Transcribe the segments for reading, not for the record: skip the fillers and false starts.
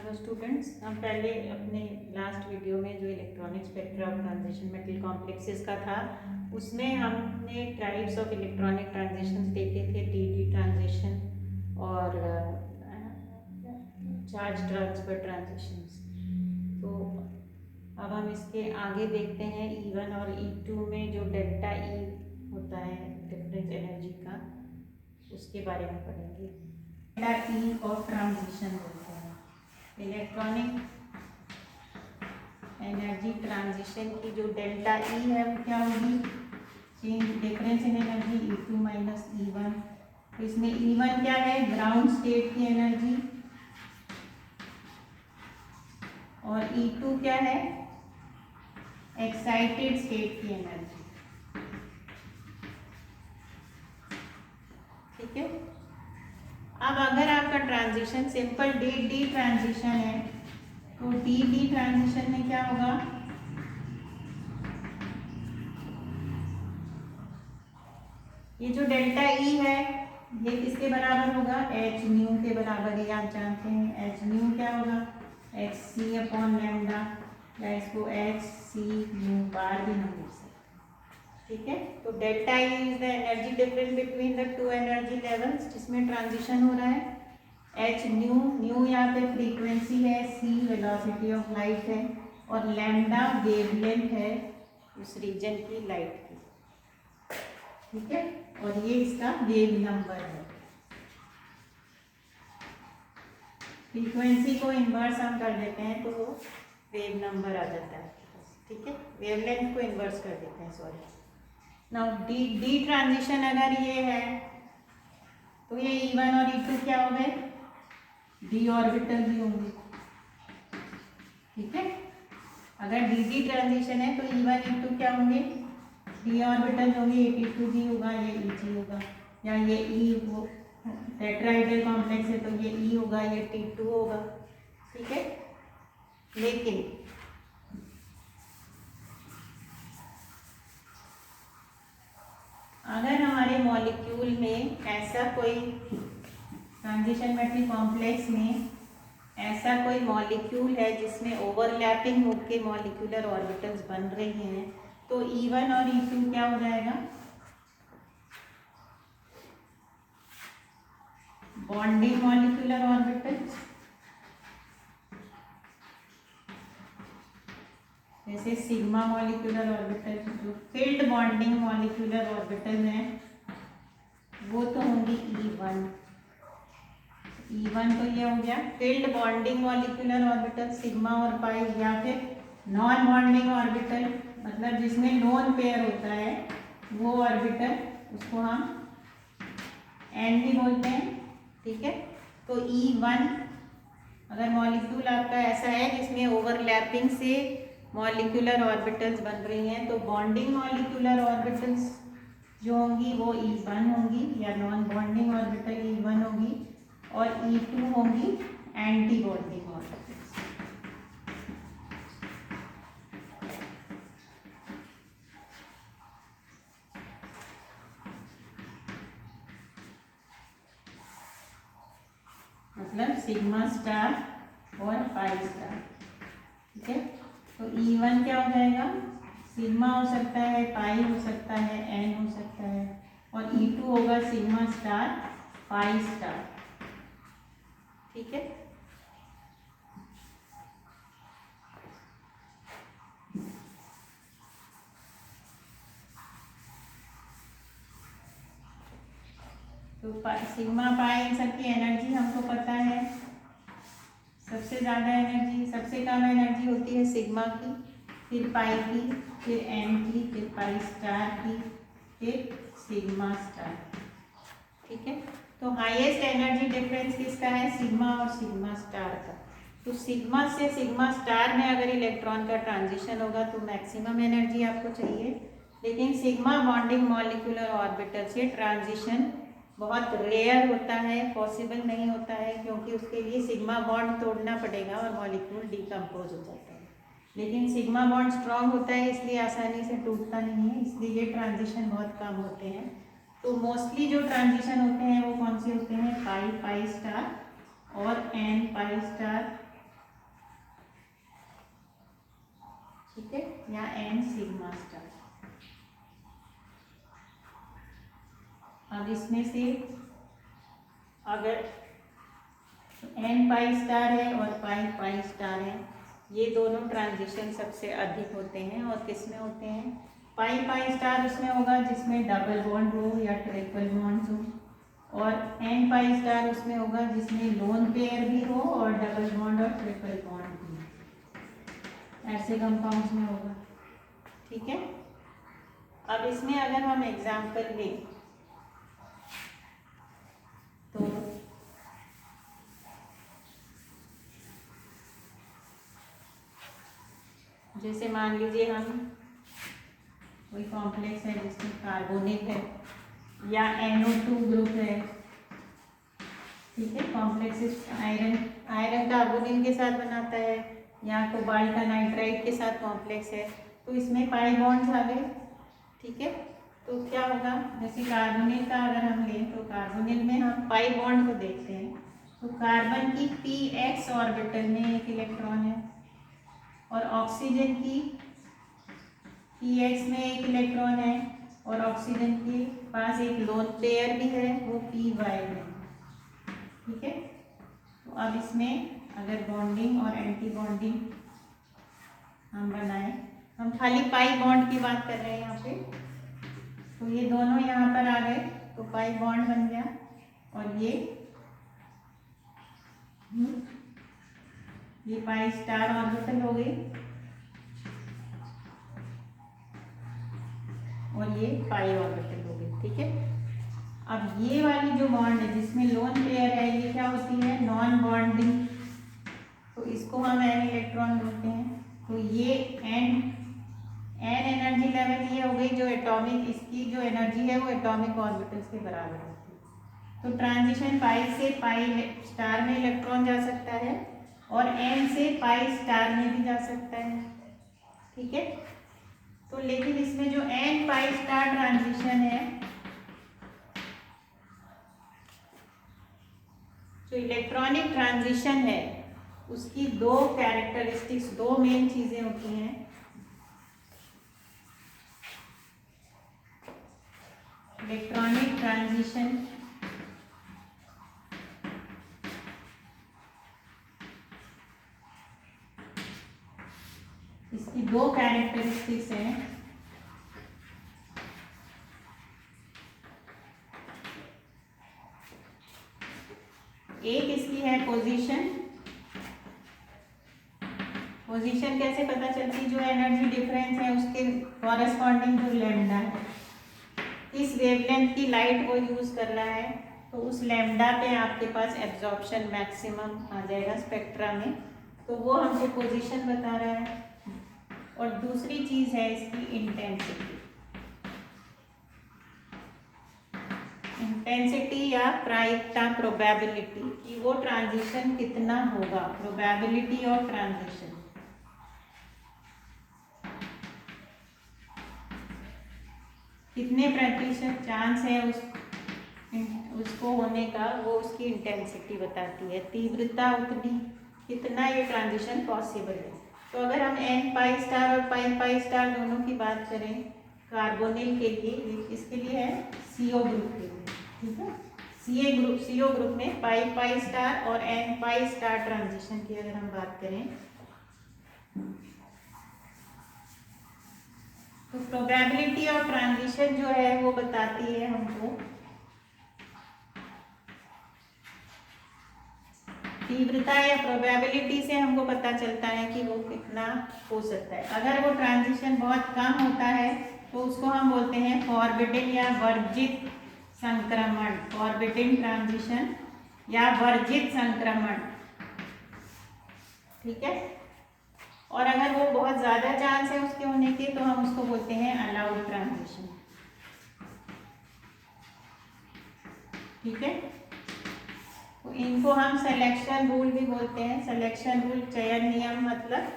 Hello students, हम पहले अपने लास्ट वीडियो में जो electronic spectra of transition metal complexes का था उसमें हमने टाइप्स ऑफ इलेक्ट्रॉनिक ट्रांजिशंस देखे थे, डी ट्रांजिशन और चार्ज ट्रांसफर ट्रांजिशंस। तो अब हम इसके आगे देखते हैं E1 और E2 में जो डेल्टा E होता है डिफरेंस एनर्जी का, उसके बारे में पढ़ेंगे। डेल्टा E ऑफ ट्रांजिशन बोलते हैं। इलेक्ट्रॉनिक एनर्जी ट्रांजिशन की जो डेल्टा ई है वो क्या होगी? Change difference in energy E2 minus E1। तो इसमें E1 क्या है? ग्राउंड स्टेट की एनर्जी, और E2 क्या है? एक्साइटेड स्टेट की एनर्जी। ठीक है। अब अगर आपका ट्रांजिशन सिंपल डी ट्रांजिशन है तो डी ट्रांजिशन में क्या होगा? ये जो डेल्टा ई है ये किसके बराबर होगा? एच न्यू के बराबर है। आप जानते हैं एच न्यू क्या होगा? एच सी अपॉन लैम्डा, या इसको एच सी न्यू बार भी हम लिख सकते हैं। ठीक है। तो delta E is the energy difference between the two energy levels जिसमें ट्रांजिशन हो रहा है। एच न्यू यहाँ पे फ्रीक्वेंसी है, सी वेलोसिटी ऑफ लाइट है, और लैम्डा वेवलेंथ है उस रीजन की लाइट की। ठीक है। और ये इसका वेव नंबर है। फ्रीक्वेंसी को इन्वर्स हम कर देते हैं तो वेव नंबर आ जाता है। ठीक है। वेवलेंथ को इन्वर्स कर देते हैं, सॉरी। नाउ डी ट्रांजिशन अगर ये है तो ये E1 और E2 क्या हो गए? डी ऑर्बिटल भी होंगे। ठीक है। अगर डी ट्रांजिशन है तो E1 E2 क्या होंगे? डी ऑर्बिटल होंगे। E2 भी होगा, ये E3 होगा, या ये E वो टेट्राहेड्रल कॉम्प्लेक्स है तो ये E होगा, ये T2 होगा। ठीक है। लेकिन अगर हमारे मॉलिक्यूल में ऐसा कोई ट्रांजिशन मेटल कॉम्प्लेक्स में ऐसा कोई मॉलिक्यूल है जिसमें ओवरलैपिंग होकर मॉलिक्यूलर ऑर्बिटल्स बन रही हैं तो E1 और E2 क्या हो जाएगा? Bonding molecular orbitals. जैसे सिग्मा मॉलिक्यूलर ऑर्बिटल, जो फील्ड बॉन्डिंग मॉलिक्यूलर ऑर्बिटल हैं वो तो होंगी E1 तो ये हो गया field bonding molecular orbital sigma और पाई, या फिर नॉन बॉन्डिंग ऑर्बिटल मतलब जिसमें लोन पेयर होता है वो ऑर्बिटल, उसको हम N भी बोलते हैं। ठीक है। तो E1 अगर मॉलिक्यूल आपका ऐसा है जिसमें ओवरलैपिंग से मॉलिक्यूलर ऑर्बिटल्स बन रही हैं तो बॉन्डिंग मॉलिक्यूलर ऑर्बिटल्स जो होंगी वो E1 होंगी, या नॉन बॉन्डिंग ऑर्बिटल E1 होगी, और E2 होंगी एंटी बॉन्डिंग ऑर्बिटल्स। मतलब सिग्मा स्टार और पाई स्टार। ठीक है। तो E1 क्या हो जाएगा? सिग्मा हो सकता है, पाई हो सकता है, N हो सकता है, और E2 होगा सिग्मा स्टार पाई स्टार। ठीक है। तो सिग्मा पाई इन सब की एनर्जी हमको पता है। सबसे ज़्यादा एनर्जी, सबसे कम एनर्जी होती है सिग्मा की, फिर पाई की, फिर N की, फिर पाई स्टार की, फिर सिग्मा स्टार। ठीक है। तो हाईएस्ट एनर्जी डिफरेंस किसका है? सिग्मा और सिग्मा स्टार का। तो सिग्मा से सिग्मा स्टार में अगर इलेक्ट्रॉन का ट्रांजिशन होगा तो मैक्सिमम एनर्जी आपको चाहिए, लेकिन सिग्मा बॉन्डिंग मॉलिक्यूलर ऑर्बिटल से ट्रांजिशन बहुत रेयर होता है, पॉसिबल नहीं होता है, क्योंकि उसके लिए सिग्मा बॉन्ड तोड़ना पड़ेगा और मॉलिक्यूल डिकम्पोज हो जाता है। लेकिन सिग्मा बॉन्ड स्ट्रॉन्ग होता है इसलिए आसानी से टूटता नहीं है, इसलिए ये ट्रांजिशन बहुत कम होते हैं। तो मोस्टली जो ट्रांजिशन होते हैं वो कौन से होते हैं? पाई पाई स्टार और N पाई स्टार ठीक है, या n सिग्मा स्टार। अब इसमें से अगर n पाई स्टार है और पाई पाई स्टार है, ये दोनों ट्रांजिशन सबसे अधिक होते हैं। और किस में होते हैं? पाई पाई स्टार उसमें होगा जिसमें डबल बॉन्ड हो या ट्रिपल बॉन्ड हो, और n पाई स्टार उसमें होगा जिसमें लोन पेयर भी हो और डबल बॉन्ड और ट्रिपल बॉन्ड भी हो। ऐसे कंपाउंड्स में होगा। ठीक है, अब इसमें अगर हम एग्जाम्पल लें तो जैसे मान लीजिए हम कोई कॉम्प्लेक्स है जिसमें कार्बोनिक है या NO2 ग्रुप है। ठीक है, कॉम्प्लेक्स आयरन कार्बोनिल के साथ बनाता है या कोबाल्ट का नाइट्राइड के साथ कॉम्प्लेक्स है, तो इसमें पाई बॉन्ड्स आ गए। ठीक है, तो क्या होगा, जैसे कार्बोनिल का अगर हम लें तो कार्बोनिल में हम पाई बॉन्ड को देखते हैं, तो कार्बन की px ऑर्बिटल में एक इलेक्ट्रॉन है और ऑक्सीजन की px में एक इलेक्ट्रॉन है और ऑक्सीजन के पास एक लोन पेयर भी है, वो py में। ठीक है, तो अब इसमें अगर बॉन्डिंग और एंटी बॉन्डिंग हम बनाएं, हम खाली पाई बॉन्ड की बात कर रहे हैं यहाँ पे, तो ये दोनों यहाँ पर आ गए तो पाई बॉन्ड बन गया और ये पाई स्टार ऑर्बिटल हो गई और ये पाई ऑर्बिटल हो गई। ठीक है, अब ये वाली जो बॉन्ड है जिसमें लोन पेयर है, ये क्या होती है? Non bonding. तो इसको हम n इलेक्ट्रॉन बोलते हैं। तो ये n एनर्जी लेवल ये हो गई जो एटॉमिक, इसकी जो एनर्जी है वो एटॉमिक ऑर्बिटल्स के बराबर होती है। तो ट्रांजिशन पाई से पाई स्टार में इलेक्ट्रॉन जा सकता है और n से पाई स्टार में भी जा सकता है। ठीक है, तो लेकिन इसमें जो n पाई स्टार ट्रांजिशन है, जो इलेक्ट्रॉनिक ट्रांजिशन है, उसकी दो कैरेक्टरिस्टिक्स, दो मेन चीजें होती हैं। इलेक्ट्रॉनिक ट्रांजिशन इसकी दो कैरेक्टरिस्टिक्स हैं। एक इसकी है पोजीशन। पोजीशन कैसे पता चलती? जो एनर्जी डिफरेंस है उसके कॉरेस्पॉन्डिंग जो लैम्डा है, इस वेवलेंथ की लाइट वो यूज कर रहा है, तो उस लैम्डा पे आपके पास एब्जॉर्प्शन मैक्सिमम आ जाएगा स्पेक्ट्रा में, तो वो हमको पोजीशन बता रहा है। और दूसरी चीज है इसकी इंटेंसिटी। इंटेंसिटी या प्रायिकता, प्रोबेबिलिटी कि वो ट्रांजिशन कितना होगा, प्रोबेबिलिटी ऑफ ट्रांजिशन। कितने प्रतिशत चांस है उसको होने का, वो उसकी इंटेंसिटी बताती है। तीव्रता उतनी, कितना ये ट्रांजिशन पॉसिबल है। तो अगर हम n पाई स्टार और पाई पाई स्टार दोनों की बात करें कार्बोनिल के लिए, इसके लिए है CO ग्रुप के लिए। ठीक है, CO ग्रुप में पाई पाई स्टार और n पाई स्टार ट्रांजिशन की अगर हम बात करें, तो प्रोबेबिलिटी ऑफ ट्रांजिशन जो है वो बताती है हमको तीव्रता या प्रोबेबिलिटी से हमको पता चलता है कि वो कितना हो सकता है। अगर वो ट्रांजिशन बहुत कम होता है तो उसको हम बोलते हैं फॉरबिडन या वर्जित संक्रमण, फॉरबिडन ट्रांजिशन या वर्जित संक्रमण। ठीक है, और अगर वो बहुत ज्यादा चांस है उसके होने के तो हम उसको बोलते हैं अलाउड ट्रांजिशन। ठीक है, तो इनको हम सिलेक्शन रूल भी बोलते हैं। सिलेक्शन रूल चयन नियम, मतलब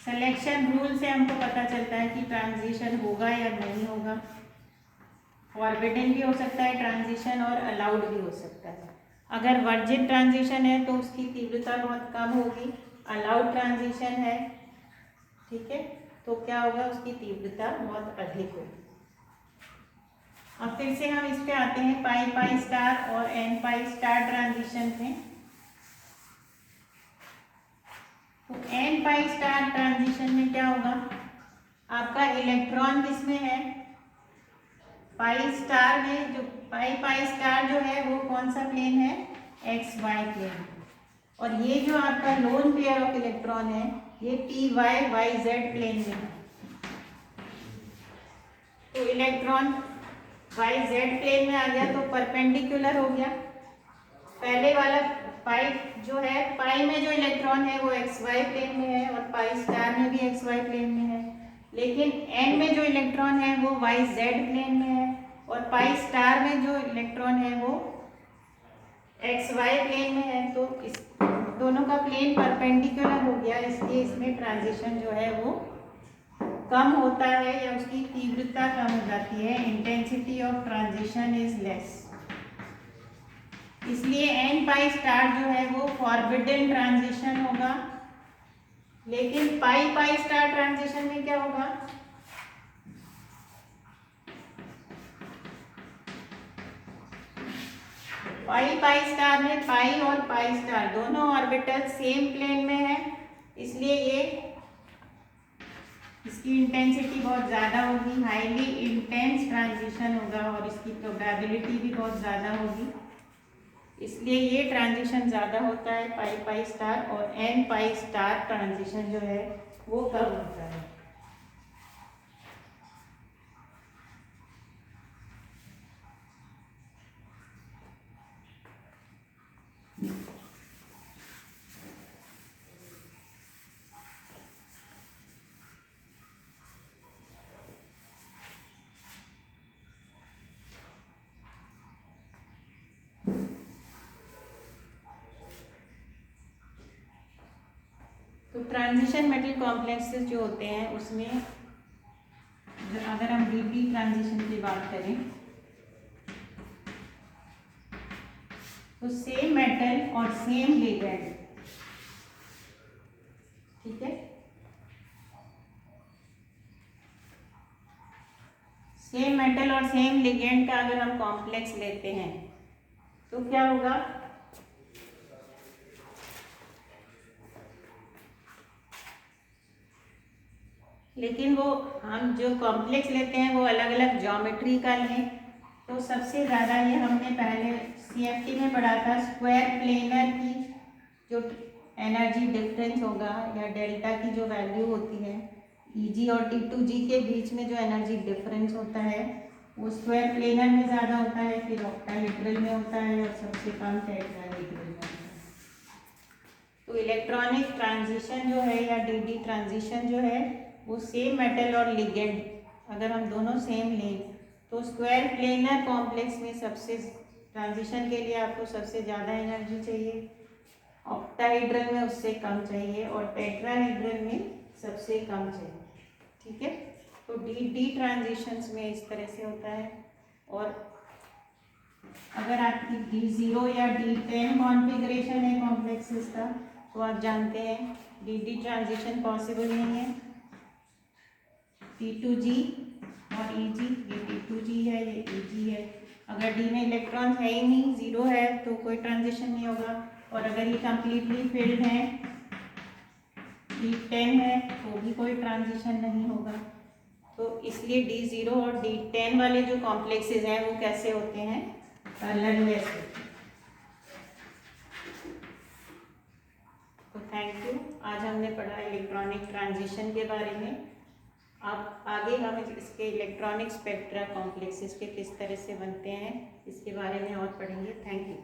सिलेक्शन रूल से हमको पता चलता है कि ट्रांजिशन होगा या नहीं होगा। फॉरबिडन भी हो सकता है ट्रांजिशन और अलाउड भी हो सकता है। अगर वर्जित ट्रांजिशन है तो उसकी तीव्रता बहुत कम होगी। अलाउड ट्रांजिशन है ठीक है, तो क्या होगा, उसकी तीव्रता बहुत अधिक होगी। अब फिर से हम इस पे आते हैं पाई पाई स्टार और एन पाई स्टार ट्रांजिशन में। तो एन पाई स्टार ट्रांजिशन में क्या होगा, आपका इलेक्ट्रॉन किसमें है, पाई स्टार में। जो पाई पाई स्टार जो है वो कौन सा प्लेन है, एक्स वाई प्लेन। और ये जो आपका लोन पेयर ऑफ इलेक्ट्रॉन है ये P Y Y Z plane में है। तो इलेक्ट्रॉन वाई जेड प्लेन में आ गया तो परपेंडिकुलर हो गया। पहले वाला पाई जो है, पाई में जो इलेक्ट्रॉन है वो एक्स वाई प्लेन में है और पाई स्टार में भी एक्स वाई प्लेन में है। लेकिन एन में जो इलेक्ट्रॉन है वो वाई जेड प्लेन में है और पाई स्टार में जो इलेक्ट्रॉन है वो एक्स वाई प्लेन में है। तो इस दोनों का प्लेन परपेंडिकुलर हो गया, इसलिए इसमें ट्रांजिशन जो है वो कम होता है या उसकी तीव्रता कम हो जाती है, intensity of transition is less. इसलिए एन पाई स्टार जो है वो फॉरबिडन ट्रांजिशन होगा। लेकिन पाई पाई स्टार ट्रांजिशन में क्या होगा, पाई पाई स्टार में पाई और पाई स्टार दोनों ऑर्बिटल सेम प्लेन में है, इसलिए ये इसकी इंटेंसिटी बहुत ज़्यादा होगी, हाईली इंटेंस ट्रांजिशन होगा और इसकी प्रोबेबिलिटी भी बहुत ज़्यादा होगी। इसलिए ये ट्रांजिशन ज़्यादा होता है पाई पाई स्टार, और एन पाई स्टार ट्रांजिशन जो है वो कम होता है। तो ट्रांजिशन मेटल कॉम्प्लेक्सेस जो होते हैं उसमें अगर हम डीपी ट्रांजिशन की बात करें तो सेम मेटल और सेम लिगेंड, ठीक है, सेम मेटल और सेम लिगेंड का अगर हम कॉम्प्लेक्स लेते हैं तो क्या होगा, लेकिन वो हम जो कॉम्प्लेक्स लेते हैं वो अलग अलग ज्योमेट्री का लें। तो सबसे ज़्यादा ये हमने पहले सीएफटी में पढ़ा था, स्क्वायर प्लेनर की जो एनर्जी डिफरेंस होगा या डेल्टा की जो वैल्यू होती है ईजी और T2G के बीच में जो एनर्जी डिफरेंस होता है वो स्क्वायर प्लेनर में ज़्यादा होता है, फिर ऑक्टाहेड्रल में होता है और सबसे कम टेट्राहेड्रल में होता है। तो इलेक्ट्रॉनिक ट्रांजिशन जो है या डीडी ट्रांजिशन जो है वो सेम मेटल और लिगेंड अगर हम दोनों सेम लें तो स्क्वायर प्लेनर कॉम्प्लेक्स में सबसे ट्रांजिशन के लिए आपको सबसे ज़्यादा एनर्जी चाहिए, ऑक्टाहेड्रल में उससे कम चाहिए और टेट्राहेड्रल में सबसे कम चाहिए, ठीक है। तो डी ट्रांजिशंस में इस तरह से होता है। और अगर आपकी D0 या D10 कॉन्फ़िगरेशन है कॉम्प्लेक्सेस का तो आप जानते हैं डी ट्रांजिशन पॉसिबल नहीं है। T2G और EG, ये T2G है, ये EG है। अगर D में इलेक्ट्रॉन है ही नहीं, ज़ीरो है, तो कोई ट्रांजिशन नहीं होगा। और अगर ये कम्प्लीटली फिल्ड है, D10 है, तो भी कोई ट्रांजिशन नहीं होगा। तो इसलिए D0 और D10 वाले जो कॉम्प्लेक्सेस हैं वो कैसे होते हैं, कलरलेस होते हैं। तो थैंक यू, आज हमने पढ़ा इलेक्ट्रॉनिक ट्रांजिशन के बारे में। अब आगे हम इसके इलेक्ट्रॉनिक स्पेक्ट्रा कॉम्प्लेक्सेस के किस तरह से बनते हैं इसके बारे में और पढ़ेंगे। Thank you.